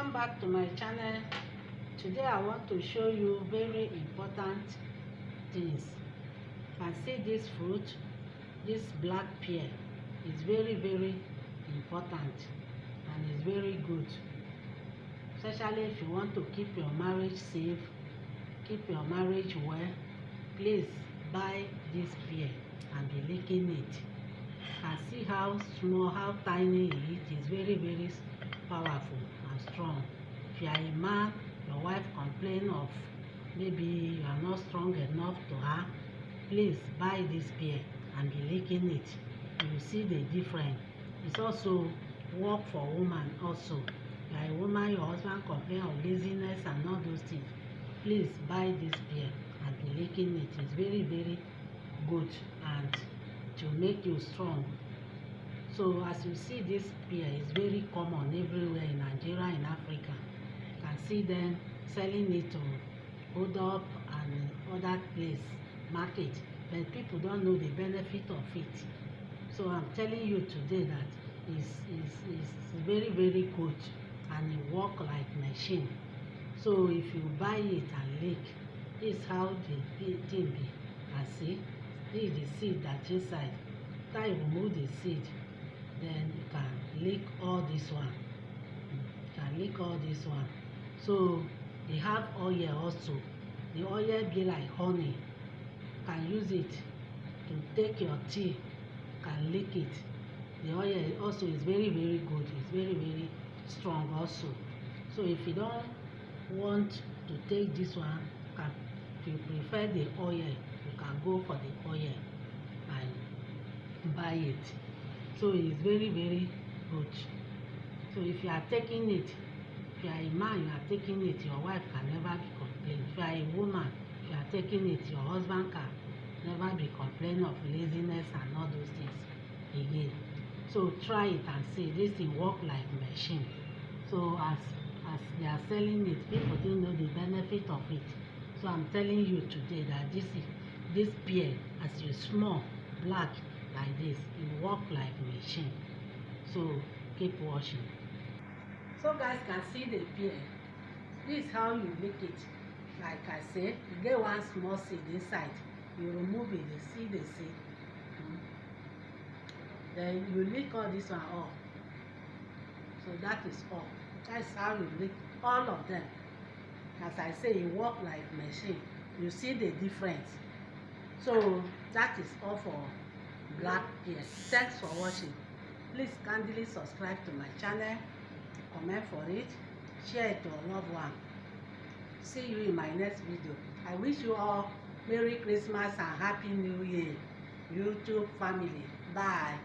Welcome back to my channel. Today I want to show you very important things. You can see this fruit, this black pear is very important and is very good, especially if you want to keep your marriage safe, keep your marriage well. Please buy this pear and be licking it. And see how small, how tiny it is. It's very powerful and strong. If you are a man, your wife complain of maybe you are not strong enough to her, please buy this pear and be licking it. You will see the difference. It's also work for woman also. You are a woman, your husband complain of laziness and all those things. Please buy this pear and be licking it. It's very good and to make you strong. So as you see, this pear is very common everywhere in Nigeria, in Africa. You can see them selling it to hold up and other place, market, but people don't know the benefit of it. So I'm telling you today that it's very good and it work like machine. So if you buy it and lick, this is how the thing be. And see, this is the seed that's inside. After you remove the seed, then you can lick all this one. You can lick all this one. So they have oil also. The oil be like honey. You can use it to take your tea. You can lick it. The oil also is very good. It's very strong also. So if you don't want to take this one, if you prefer the oil, you can go for the oil and buy it. So it's very good. So if you are taking it, if you are a man, you are taking it, your wife can never be complaining. If you are a woman, if you are taking it, your husband can never be complaining of laziness and all those things again. So try it and see. This thing work like machine. So as they are selling it, people don't know the benefit of it. So I'm telling you today that this pear, as you small, black like this, it work like machine. So keep watching. So guys can see the pear. This is how you lick it. Like I said, you get one small seed inside. You remove it, you see the seed. Then you lick all this one off. So that is all. That's how you lick all of them. As I say, it work like machine. You see the difference. So that is all for black pear. Thanks for watching. Please kindly subscribe to my channel, comment for it, share it to a loved one. See you in my next video. I wish you all Merry Christmas and Happy New Year, YouTube family. Bye.